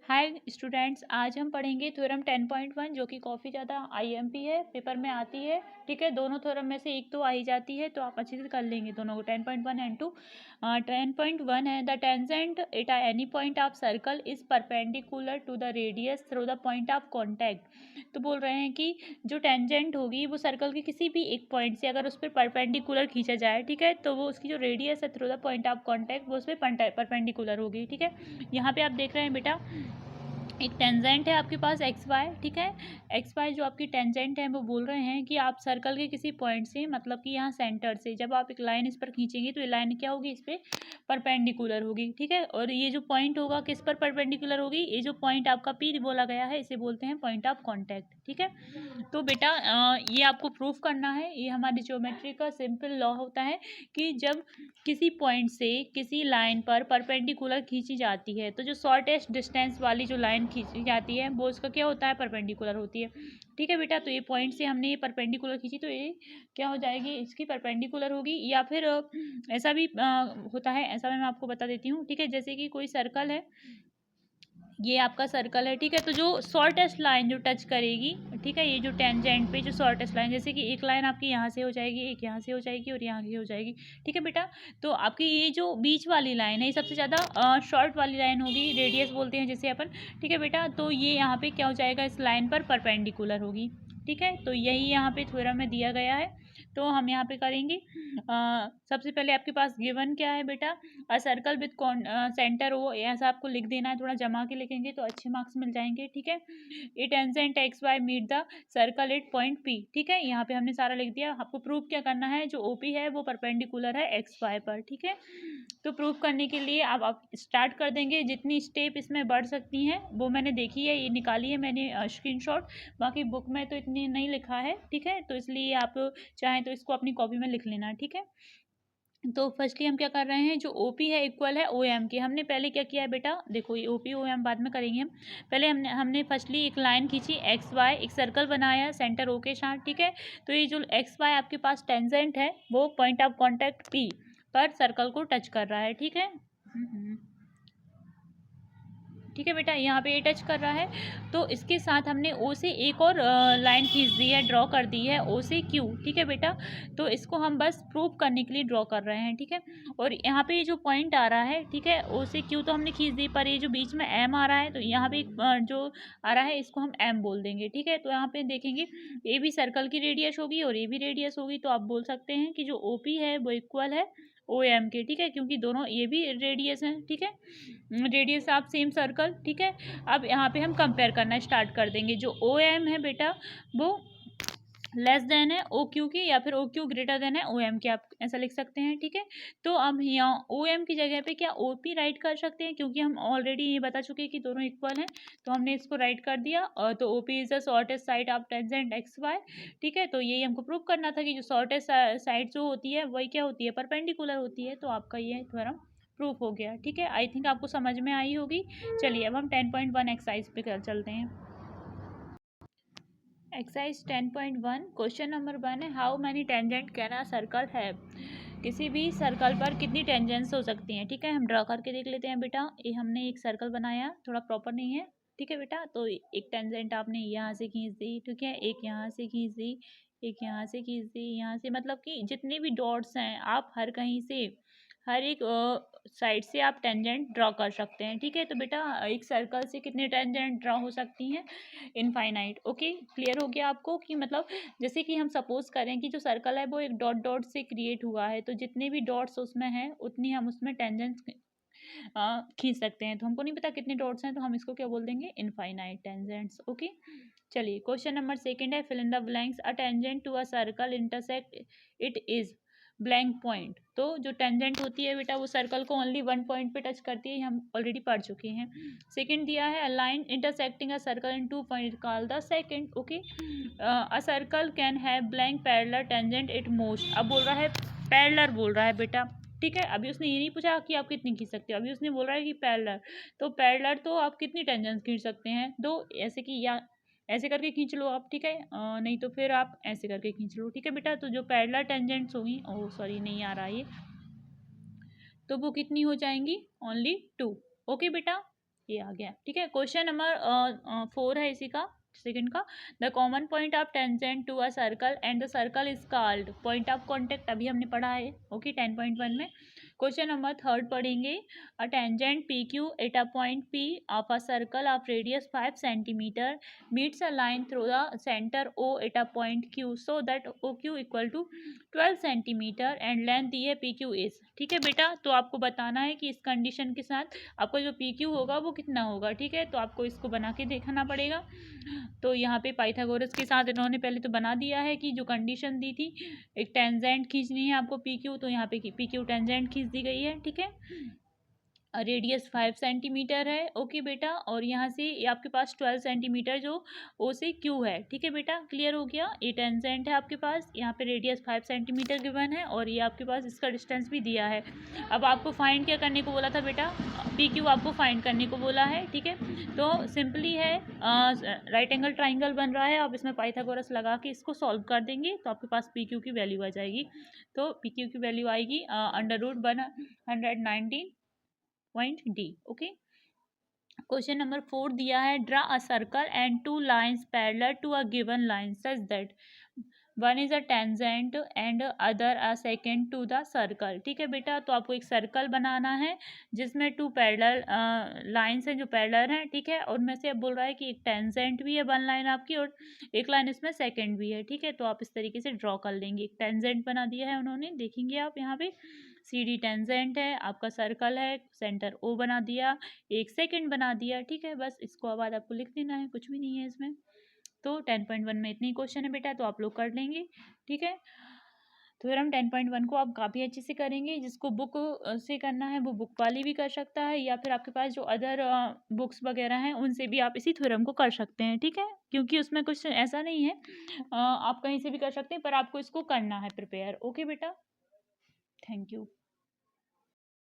Hi students, आज हम पढ़ेंगे थ्योरम 10.1 जो कि काफ़ी ज़्यादा आईएमपी है, पेपर में आती है। ठीक है, दोनों थ्योरम में से एक तो आ ही जाती है, तो आप अच्छे से कर लेंगे दोनों को। 10.1 एंड 2। 10.1 है the tangent at any point of circle is perpendicular to the radius through the point of contact. तो बोल रहे हैं कि जो टेंजेंट होगी वो सर्कल के किसी भी एक पॉइंट से अगर उस पर परपेंडिकुलर खींचा जाए, ठीक है, तो वो उसकी जो रेडियस है through the point of contact वो उस पर परपेंडिकुलर होगी। ठीक है, यहाँ पे आप देख रहे हैं बेटा, एक टेंजेंट है आपके पास एक्स वाई। ठीक है, एक्स वाई जो आपकी टेंजेंट है वो बोल रहे हैं कि आप सर्कल के किसी पॉइंट से, मतलब कि यहाँ सेंटर से जब आप एक लाइन इस पर खींचेंगे तो ये लाइन क्या होगी, इस पर परपेंडिकुलर होगी। ठीक है, और ये जो पॉइंट होगा किस पर परपेंडिकुलर होगी, ये जो पॉइंट आपका पी बोला गया है इसे बोलते हैं पॉइंट ऑफ कॉन्टैक्ट। ठीक है, तो बेटा ये आपको प्रूफ करना है। ये हमारी ज्योमेट्री का सिंपल लॉ होता है कि जब किसी पॉइंट से किसी लाइन पर परपेंडिकुलर खींची जाती है तो जो शॉर्टेस्ट डिस्टेंस वाली जो लाइन खींची जाती है वो उसका क्या होता है, परपेंडिकुलर होती है। ठीक है बेटा, तो ये पॉइंट से हमने ये परपेंडिकुलर खींची तो ये क्या हो जाएगी, इसकी परपेंडिकुलर होगी। या फिर ऐसा भी होता है, ऐसा मैं आपको बता देती हूँ। ठीक है, जैसे कि कोई सर्कल है, ये आपका सर्कल है। ठीक है, तो जो शॉर्टेस्ट लाइन जो टच करेगी, ठीक है, ये जो टेंजेंट पे जो शॉर्टेस्ट लाइन, जैसे कि एक लाइन आपकी यहाँ से हो जाएगी, एक यहाँ से हो जाएगी और यहाँ से हो जाएगी। ठीक है बेटा, तो आपकी ये जो बीच वाली लाइन है ये सबसे ज़्यादा शॉर्ट वाली लाइन होगी, रेडियस बोलते हैं जिसे अपन। ठीक है बेटा, तो ये यहाँ पे क्या हो जाएगा, इस लाइन पर परपेंडिकुलर होगी। ठीक है, तो यही यहाँ पे थ्योरम में दिया गया है, तो हम यहाँ पे करेंगे। सबसे पहले आपके पास गिवन क्या है बेटा, a circle with centre O, ऐसा आपको लिख देना है, थोड़ा जमा के लिखेंगे तो अच्छे मार्क्स मिल जाएंगे। ठीक है, a tangent x y meet the circle at point P. ठीक है, यहाँ पे हमने सारा लिख दिया। आपको प्रूफ क्या करना है, जो ओपी है वो परपेंडिकुलर है एक्स वाई पर। ठीक है, तो प्रूफ करने के लिए आप स्टार्ट कर देंगे। जितनी स्टेप इसमें बढ़ सकती हैं वो मैंने देखी है, ये निकाली है मैंने स्क्रीनशॉट। बाकी बुक में तो इतनी नहीं लिखा है। ठीक है, तो इसलिए आप चाहें तो इसको अपनी कॉपी में लिख लेना। ठीक है, तो फर्स्टली हम क्या कर रहे हैं, जो ओपी है इक्वल है ओ एम के। हमने पहले क्या किया है बेटा, देखो ये ओपी ओ एम बाद में करेंगे हम। पहले हमने फर्स्टली एक लाइन खींची एक्स वाई, एक सर्कल बनाया सेंटर ओ के साथ। ठीक है, तो ये जो एक्स वाई आपके पास टेंजेंट है वो पॉइंट ऑफ कॉन्टैक्ट पी पर सर्कल को टच कर रहा है। ठीक है, ठीक है बेटा, यहाँ पे ए टच कर रहा है, तो इसके साथ हमने ओ से एक और लाइन खींच दी है, ड्रॉ कर दी है ओ से क्यू। ठीक है बेटा, तो इसको हम बस प्रूव करने के लिए ड्रॉ कर रहे हैं। ठीक है, और यहाँ पे ये जो पॉइंट आ रहा है, ठीक है, ओ से क्यू तो हमने खींच दी, पर ये जो बीच में एम आ रहा है तो यहाँ पे जो आ रहा है इसको हम एम बोल देंगे। ठीक है, तो यहाँ पे देखेंगे ये भी सर्कल की रेडियस होगी और ये भी रेडियस होगी, तो आप बोल सकते हैं कि जो ओ पी है वो इक्वल है ओ एम के। ठीक है, क्योंकि दोनों ये भी रेडियस हैं। ठीक है, रेडियस ऑफ सेम सर्कल। ठीक है, अब यहाँ पे हम कंपेयर करना स्टार्ट कर देंगे। जो ओ एम है बेटा वो लेस देन है ओ क्यू की, या फिर ओ क्यू ग्रेटर देन है ओ एम के, आप ऐसा लिख सकते हैं। ठीक है, तो अब यहाँ ओ एम की जगह पे क्या ओ पी राइट कर सकते हैं, क्योंकि हम ऑलरेडी ये बता चुके हैं कि दोनों इक्वल हैं, तो हमने इसको राइट कर दिया। और तो O P is the shortest side of tangent x Y. ठीक है, तो यही हमको प्रूव करना था कि जो शॉर्टेस्ट साइड जो होती है वही क्या होती है, परपेंडिकुलर होती है। तो आपका ये थ्योरम प्रूफ हो गया। ठीक है, आई थिंक आपको समझ में आई होगी। चलिए अब हम 10.1 एक्सरसाइज पे चलते हैं। एक्सरसाइज 10.1 क्वेश्चन नंबर 1 है, how many tangent can a circle have. किसी भी सर्कल पर कितनी टेंजेंट्स हो सकती हैं। ठीक है, हम ड्रा करके देख लेते हैं बेटा। ये हमने एक सर्कल बनाया, थोड़ा प्रॉपर नहीं है। ठीक है बेटा, तो एक टेंजेंट आपने यहाँ से खींच दी, ठीक है, एक यहाँ से खींच दी, एक यहाँ से खींच दी, यहाँ से, मतलब कि जितने भी डॉट्स हैं आप हर कहीं से, हर एक साइड से आप टेंजेंट ड्रॉ कर सकते हैं। ठीक है, तो बेटा एक सर्कल से कितने टेंजेंट ड्रॉ हो सकती हैं, इनफाइनाइट। ओके, क्लियर हो गया आपको कि मतलब जैसे कि हम सपोज करें कि जो सर्कल है वो एक डॉट डॉट से क्रिएट हुआ है, तो जितने भी डॉट्स उसमें हैं उतनी हम उसमें टेंजेंट्स खींच सकते हैं। तो हमको नहीं पता कितने डॉट्स हैं, तो हम इसको क्या बोल देंगे, इनफाइनाइट टेंजेंट्स। ओके, चलिए क्वेश्चन नंबर 2 है, fill in the blanks. A tangent to a circle intersect it is blank point. तो जो टेंजेंट होती है बेटा वो सर्कल को ओनली वन पॉइंट पे टच करती है, हम ऑलरेडी पढ़ चुके हैं। सेकंड दिया है, a line intersecting a circle in two point call the second. Okay, a circle can have blank parallel tangent it most. अब बोल रहा है पैरेलल, बोल रहा है बेटा। ठीक है, अभी उसने ये नहीं पूछा कि आप कितनी खींच सकते हो, अभी उसने बोल रहा है कि पैरेलल। तो पैरेलल तो आप कितनी टेंजेंट खींच सकते हैं, दो, ऐसे कि या ऐसे करके खींच लो आप। ठीक है, नहीं तो फिर आप ऐसे करके खींच लो। ठीक है बेटा, तो जो पैरेलल टेंजेंट्स होंगी, ओह सॉरी नहीं आ रहा ये, तो वो कितनी हो जाएंगी, ओनली 2। ओके बेटा, ये आ गया, ठीक है। क्वेश्चन नंबर 4 है इसी का, सेकंड का। The common point of tangent to a circle and the circle is called point of contact, अभी हमने पढ़ा है, ओके 10.1 में। क्वेश्चन नंबर 3 पढ़ेंगे। A tangent P Q at a point P of a circle of radius 5 centimetre meets a line through the center O at a point Q so that OQ equal to 12 centimetre and length दी है PQ is, ठीक है बेटा। तो आपको बताना है कि इस कंडीशन के साथ आपका जो PQ होगा वो कितना होगा, ठीक है। तो आपको इसको बना के देखना पड़ेगा। तो यहाँ पे पाइथागोरस के साथ इन्होंने पहले तो बना दिया है कि जो कंडीशन दी थी, एक टेंजेंट खींचनी है आपको PQ, तो यहाँ पे PQ टेंजेंट खींच दी गई है, ठीक है। रेडियस 5 सेंटीमीटर है, ओके बेटा। और यहाँ से ये आपके पास 12 सेंटीमीटर जो ओ से क्यू है, ठीक है बेटा, क्लियर हो गया। ये टेंजेंट है आपके पास, यहाँ पे रेडियस 5 सेंटीमीटर गिवन है और ये आपके पास इसका डिस्टेंस भी दिया है। अब आपको फाइंड क्या करने को बोला था बेटा, पी क्यू आपको फाइंड करने को बोला है, ठीक है। तो सिंपली है, राइट एंगल ट्राइंगल बन रहा है, आप इसमें पाइथागोरस लगा के इसको सॉल्व कर देंगे तो आपके पास पी क्यू की वैल्यू आ जाएगी। तो पी क्यू की वैल्यू आएगी √119 point D, okay. Question number 4 दिया है। Draw a circle and 2 lines parallel to a given line such that one is a tangent and other a second to the circle, ठीक है बेटा। तो आपको एक सर्कल बनाना है जिसमें 2 पैरेलल लाइन्स हैं जो पैरेलल हैं, ठीक है। और उनमें से अब बोल रहा है कि एक टेंजेंट भी है 1 लाइन आपकी और एक लाइन इसमें सेकेंड भी है, ठीक है। तो आप इस तरीके से ड्रॉ कर लेंगे। एक टेंजेंट बना दिया है उन्होंने, देखेंगे आप यहाँ पे CD टेंजेंट है, आपका सर्कल है, सेंटर O बना दिया, एक सेकंड बना दिया, ठीक है। बस इसको बाद आपको लिख देना है, कुछ भी नहीं है इसमें। तो 10.1 में इतनी क्वेश्चन है बेटा, तो आप लोग कर लेंगे, ठीक है। थ्योरम 10.1 को आप काफ़ी अच्छे से करेंगे। जिसको बुक से करना है वो बुक वाली भी कर सकता है, या फिर आपके पास जो अदर बुक्स वगैरह हैं उनसे भी आप इसी थ्योरम को कर सकते हैं, ठीक है। क्योंकि उसमें कुछ ऐसा नहीं है, आप कहीं से भी कर सकते हैं, पर आपको इसको करना है प्रिपेयर, ओके बेटा। Thank you.